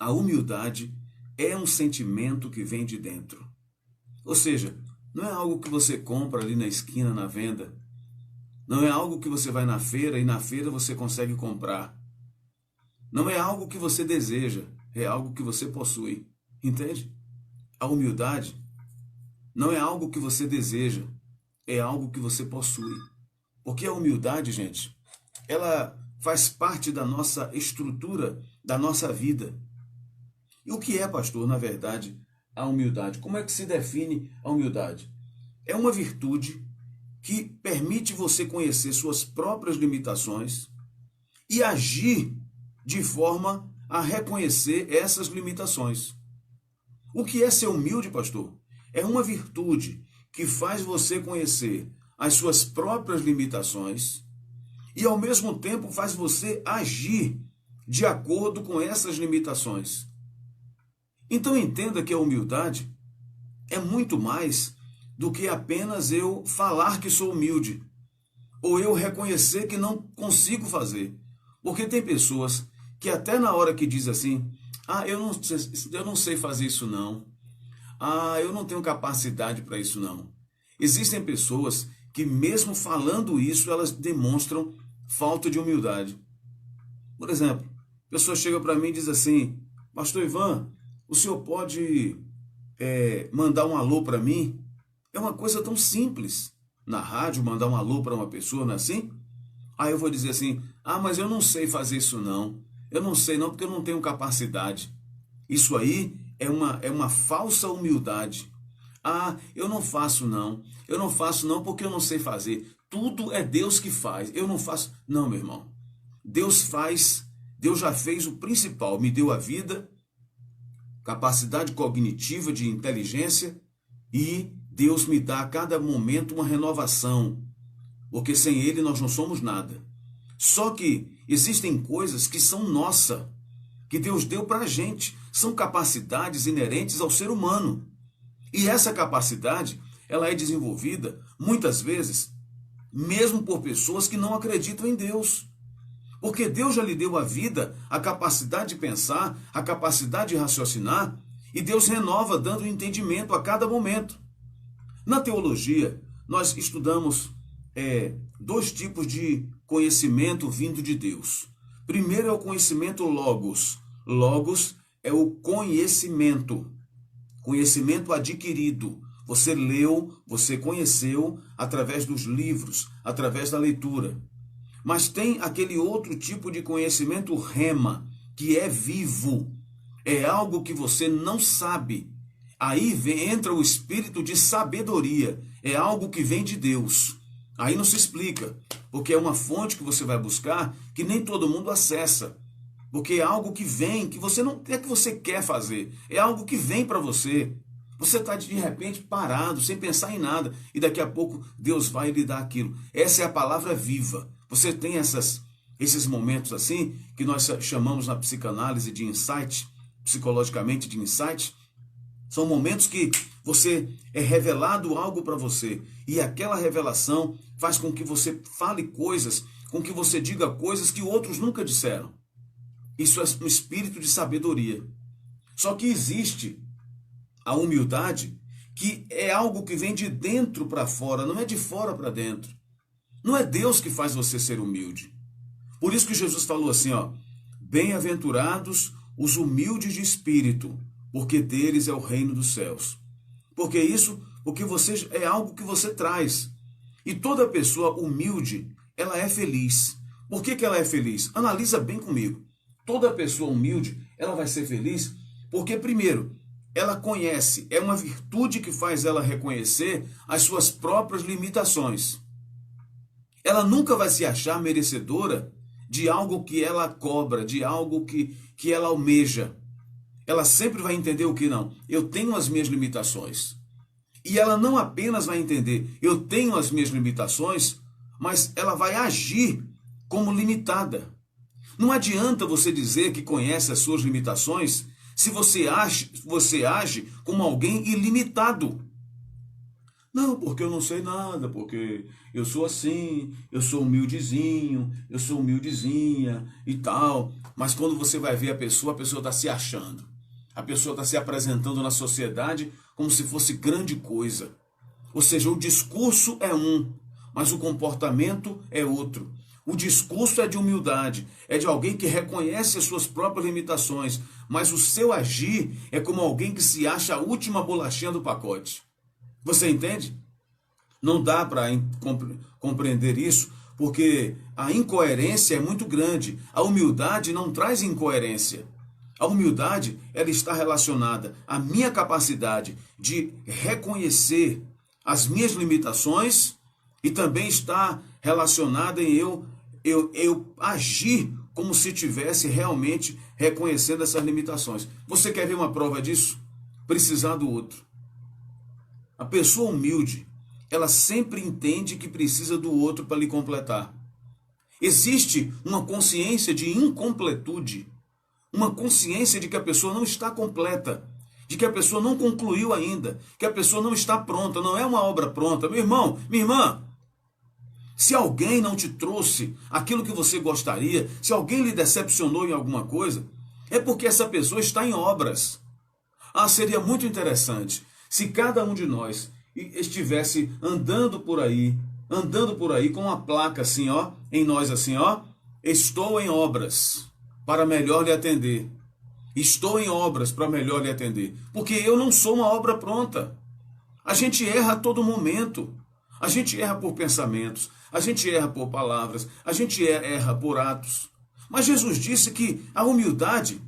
A humildade é um sentimento que vem de dentro. Ou seja, não é algo que você compra ali na esquina, na venda. Não é algo que você vai na feira e na feira você consegue comprar. Não é algo que você deseja, é algo que você possui. Entende? A humildade não é algo que você deseja, é algo que você possui. Porque a humildade, gente, ela faz parte da nossa estrutura, da nossa vida. E o que é, pastor, na verdade, a humildade? Como é que se define a humildade? É uma virtude que permite você conhecer suas próprias limitações e agir de forma a reconhecer essas limitações. O que é ser humilde, pastor? É uma virtude que faz você conhecer as suas próprias limitações e, ao mesmo tempo, faz você agir de acordo com essas limitações. Então, entenda que a humildade é muito mais do que apenas eu falar que sou humilde ou eu reconhecer que não consigo fazer. Porque tem pessoas que até na hora que diz assim, eu não sei fazer isso não. Eu não tenho capacidade para isso não. Existem pessoas que mesmo falando isso, elas demonstram falta de humildade. Por exemplo, a pessoa chega para mim e diz assim, pastor Ivan, o senhor pode mandar um alô para mim? É uma coisa tão simples. Na rádio, mandar um alô para uma pessoa, não é assim? Aí eu vou dizer assim, mas eu não sei fazer isso não. Eu não sei não porque eu não tenho capacidade. Isso aí é uma falsa humildade. Eu não faço não. Eu não faço não porque eu não sei fazer. Tudo é Deus que faz. Eu não faço. Não, meu irmão. Deus faz. Deus já fez o principal. Me deu a vida, capacidade cognitiva de inteligência e Deus me dá a cada momento uma renovação. Porque sem Ele nós não somos nada. Só que existem coisas que são nossa, que Deus deu para a gente. São capacidades inerentes ao ser humano. E essa capacidade, ela é desenvolvida, muitas vezes, mesmo por pessoas que não acreditam em Deus. Porque Deus já lhe deu a vida, a capacidade de pensar, a capacidade de raciocinar, e Deus renova dando entendimento a cada momento. Na teologia, nós estudamos dois tipos de conhecimento vindo de Deus. Primeiro é o conhecimento logos. Logos é o conhecimento adquirido. Você leu, você conheceu através dos livros, através da leitura. Mas tem aquele outro tipo de conhecimento rema, que é vivo. É algo que você não sabe. Aí entra o espírito de sabedoria. É algo que vem de Deus. Aí não se explica, porque é uma fonte que você vai buscar que nem todo mundo acessa. Porque é algo que vem, que você não é que você quer fazer. É algo que vem para você. Você está de repente parado, sem pensar em nada. E daqui a pouco Deus vai lhe dar aquilo. Essa é a palavra viva. Você tem esses momentos assim, que nós chamamos na psicanálise de insight, psicologicamente de insight. São momentos que você é revelado algo para você. E aquela revelação faz com que você fale coisas, com que você diga coisas que outros nunca disseram. Isso é um espírito de sabedoria. Só que existe a humildade, que é algo que vem de dentro para fora, não é de fora para dentro. Não é Deus que faz você ser humilde. Por isso que Jesus falou assim, bem-aventurados os humildes de espírito, porque deles é o reino dos céus. Porque isso, porque você é algo que você traz. E toda pessoa humilde, ela é feliz. Por que ela é feliz? Analisa bem comigo. Toda pessoa humilde, ela vai ser feliz porque, primeiro, ela conhece, é uma virtude que faz ela reconhecer as suas próprias limitações. Ela nunca vai se achar merecedora de algo que ela cobra, de algo que ela almeja. Ela sempre vai entender o que não. Eu tenho as minhas limitações. E ela não apenas vai entender, eu tenho as minhas limitações, mas ela vai agir como limitada. Não adianta você dizer que conhece as suas limitações se você age como alguém ilimitado. Não, porque eu não sei nada, porque eu sou assim, eu sou humildezinho, eu sou humildezinha e tal. Mas quando você vai ver a pessoa está se achando. A pessoa está se apresentando na sociedade como se fosse grande coisa. Ou seja, o discurso é um, mas o comportamento é outro. O discurso é de humildade, é de alguém que reconhece as suas próprias limitações, mas o seu agir é como alguém que se acha a última bolachinha do pacote. Você entende? Não dá para compreender isso, porque a incoerência é muito grande. A humildade não traz incoerência. A humildade, ela está relacionada à minha capacidade de reconhecer as minhas limitações e também está relacionada em eu agir como se tivesse realmente reconhecendo essas limitações. Você quer ver uma prova disso? Precisar do outro. A pessoa humilde, ela sempre entende que precisa do outro para lhe completar. Existe uma consciência de incompletude, uma consciência de que a pessoa não está completa, de que a pessoa não concluiu ainda, que a pessoa não está pronta, não é uma obra pronta. Meu irmão, minha irmã, se alguém não te trouxe aquilo que você gostaria, se alguém lhe decepcionou em alguma coisa, é porque essa pessoa está em obras. Seria muito interessante se cada um de nós estivesse andando por aí com uma placa assim, ó, em nós assim, ó, estou em obras para melhor lhe atender. Estou em obras para melhor lhe atender. Porque eu não sou uma obra pronta. A gente erra a todo momento. A gente erra por pensamentos, a gente erra por palavras, a gente erra por atos. Mas Jesus disse que a humildade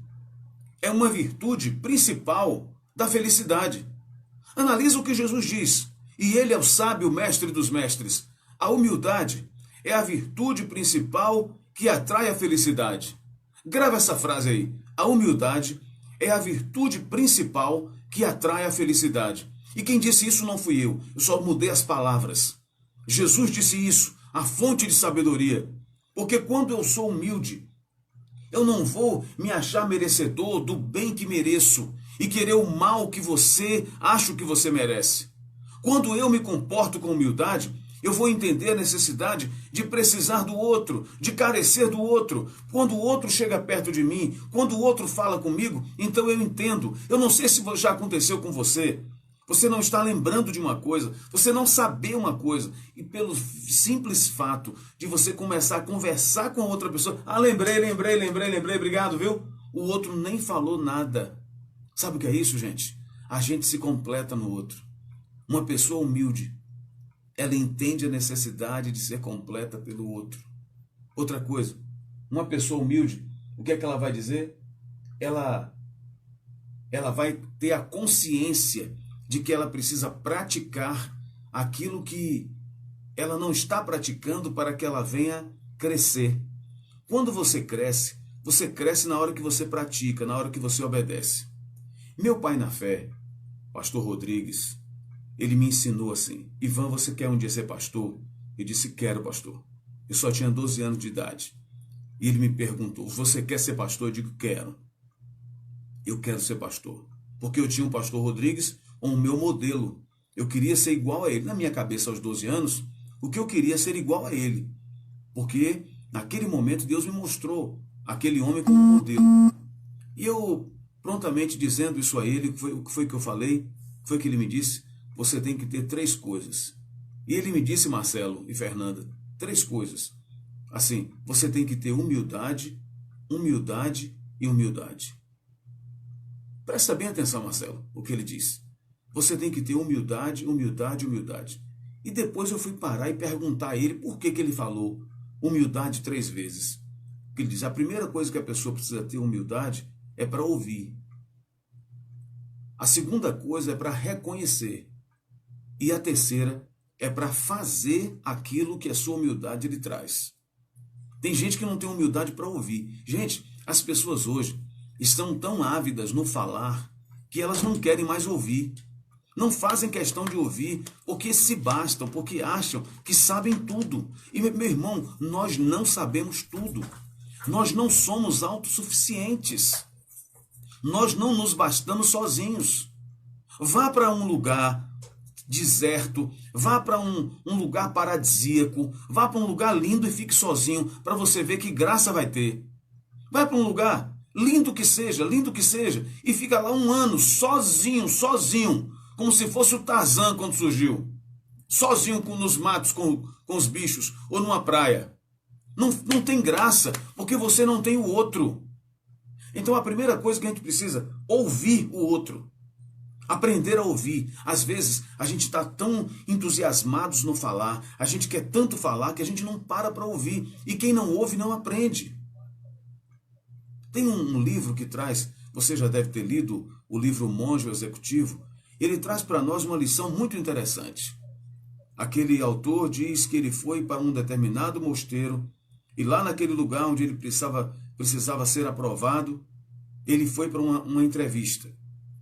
é uma virtude principal da felicidade. Analisa o que Jesus diz. E ele é o sábio mestre dos mestres. A humildade é a virtude principal que atrai a felicidade. Grava essa frase aí. A humildade é a virtude principal que atrai a felicidade. E quem disse isso não fui eu só mudei as palavras. Jesus disse isso, a fonte de sabedoria. Porque quando eu sou humilde, eu não vou me achar merecedor do bem que mereço e querer o mal que você acha que você merece. Quando eu me comporto com humildade, eu vou entender a necessidade de precisar do outro, de carecer do outro. Quando o outro chega perto de mim, quando o outro fala comigo, então eu entendo. Eu não sei se já aconteceu com você. Você não está lembrando de uma coisa, você não saber uma coisa. E pelo simples fato de você começar a conversar com outra pessoa, lembrei, obrigado, viu? O outro nem falou nada. Sabe o que é isso, gente? A gente se completa no outro. Uma pessoa humilde, ela entende a necessidade de ser completa pelo outro. Outra coisa, uma pessoa humilde, o que é que ela vai dizer? Ela vai ter a consciência de que ela precisa praticar aquilo que ela não está praticando para que ela venha crescer. Quando você cresce na hora que você pratica, na hora que você obedece. Meu pai na fé, pastor Rodrigues, ele me ensinou assim: Ivan, você quer um dia ser pastor? Eu disse: quero, pastor. Eu só tinha 12 anos de idade. E ele me perguntou: você quer ser pastor? Eu digo: quero. Eu quero ser pastor. Porque eu tinha um pastor Rodrigues, o meu modelo. Eu queria ser igual a ele. Na minha cabeça, aos 12 anos, o que eu queria ser igual a ele. Porque naquele momento Deus me mostrou aquele homem como modelo. E eu, prontamente dizendo isso a ele, o que foi que eu falei? Foi que ele me disse: você tem que ter 3 coisas. E ele me disse, Marcelo e Fernanda, 3 coisas. Assim, você tem que ter humildade, humildade e humildade. Presta bem atenção, Marcelo, o que ele disse. Você tem que ter humildade, humildade, humildade. E depois eu fui parar e perguntar a ele por que ele falou humildade 3 vezes. Porque ele diz: a primeira coisa que a pessoa precisa ter humildade é para ouvir. A segunda coisa é para reconhecer. E a terceira é para fazer aquilo que a sua humildade lhe traz. Tem gente que não tem humildade para ouvir. Gente, as pessoas hoje estão tão ávidas no falar que elas não querem mais ouvir. Não fazem questão de ouvir porque se bastam, porque acham que sabem tudo. E, meu irmão, nós não sabemos tudo. Nós não somos autossuficientes. Nós não nos bastamos sozinhos. Vá para um lugar, deserto, vá para um lugar paradisíaco, vá para um lugar lindo e fique sozinho, para você ver que graça vai ter. Vai para um lugar, lindo que seja, e fica lá um ano, sozinho, como se fosse o Tarzan quando surgiu. Sozinho nos matos com os bichos, ou numa praia. Não tem graça, porque você não tem o outro. Então a primeira coisa que a gente precisa, ouvir o outro. Aprender a ouvir. Às vezes a gente está tão entusiasmados no falar, a gente quer tanto falar que a gente não para ouvir. E quem não ouve não aprende. Tem um livro que traz, você já deve ter lido, o livro Monge Executivo. Ele traz para nós uma lição muito interessante. Aquele autor diz que ele foi para um determinado mosteiro e lá naquele lugar onde ele precisava ser aprovado, ele foi para uma entrevista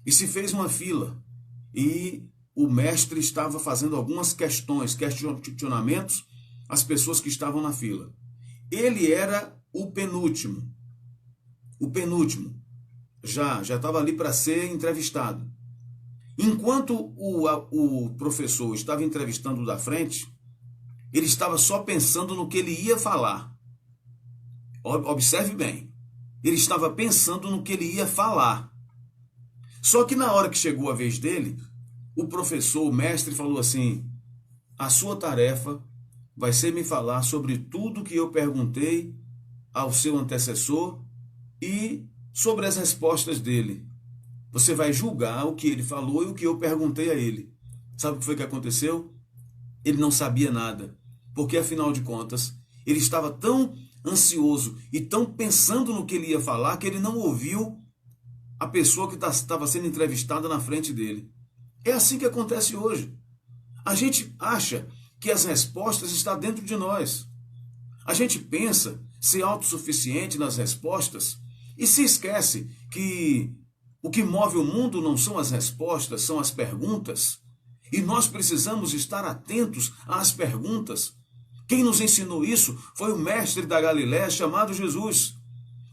e se fez uma fila e o mestre estava fazendo algumas questionamentos às pessoas que estavam na fila. Ele era o penúltimo, já estava ali para ser entrevistado. Enquanto o professor estava entrevistando o da frente, ele estava só pensando no que ele ia falar. Observe bem, ele estava pensando no que ele ia falar. Só que na hora que chegou a vez dele, o professor, o mestre, falou assim: a sua tarefa vai ser me falar sobre tudo que eu perguntei ao seu antecessor e sobre as respostas dele. Você vai julgar o que ele falou e o que eu perguntei a ele. Sabe o que foi que aconteceu? Ele não sabia nada, porque afinal de contas, ele estava tão ansioso e tão pensando no que ele ia falar que ele não ouviu a pessoa que estava sendo entrevistada na frente dele. É assim que acontece hoje. A gente acha que as respostas estão dentro de nós. A gente pensa ser autossuficiente nas respostas e se esquece que o que move o mundo não são as respostas, são as perguntas. E nós precisamos estar atentos às perguntas. Quem nos ensinou isso foi o mestre da Galiléia chamado Jesus.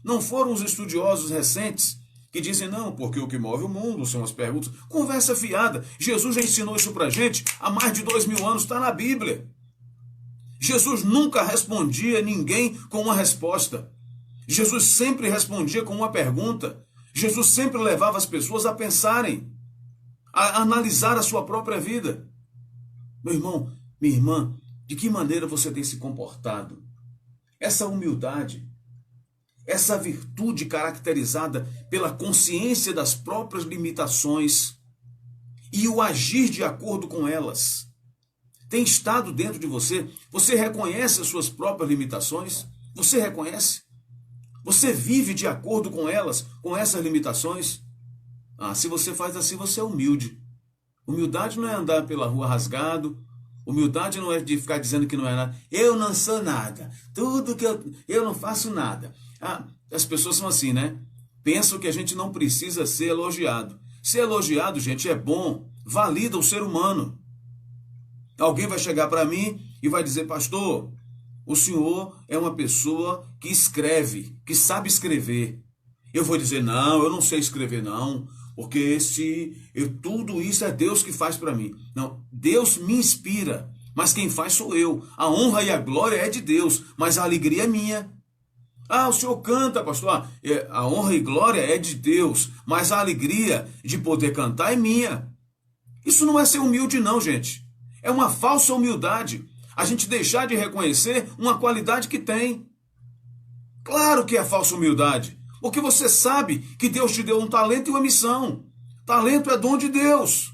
Não foram os estudiosos recentes que dizem, não, porque o que move o mundo são as perguntas. Conversa fiada. Jesus já ensinou isso pra gente há mais de 2000 anos, está na Bíblia. Jesus nunca respondia a ninguém com uma resposta. Jesus sempre respondia com uma pergunta. Jesus sempre levava as pessoas a pensarem, a analisar a sua própria vida. Meu irmão, minha irmã, de que maneira você tem se comportado? Essa humildade, essa virtude caracterizada pela consciência das próprias limitações e o agir de acordo com elas, tem estado dentro de você? Você reconhece as suas próprias limitações? Você reconhece? Você vive de acordo com elas, com essas limitações? Se você faz assim, você é humilde. Humildade não é andar pela rua rasgado. Humildade não é de ficar dizendo que não é nada. Eu não sou nada. Tudo que eu não faço nada. As pessoas são assim, né? Pensam que a gente não precisa ser elogiado. Ser elogiado, gente, é bom. Valida o ser humano. Alguém vai chegar para mim e vai dizer, pastor, o senhor é uma pessoa que escreve, que sabe escrever. Eu vou dizer, não, eu não sei escrever não, porque tudo isso é Deus que faz para mim. Não, Deus me inspira, mas quem faz sou eu. A honra e a glória é de Deus, mas a alegria é minha. O senhor canta, pastor. A honra e glória é de Deus, mas a alegria de poder cantar é minha. Isso não é ser humilde não, gente. É uma falsa humildade. A gente deixar de reconhecer uma qualidade que tem. Claro que é falsa humildade. Porque você sabe que Deus te deu um talento e uma missão. Talento é dom de Deus.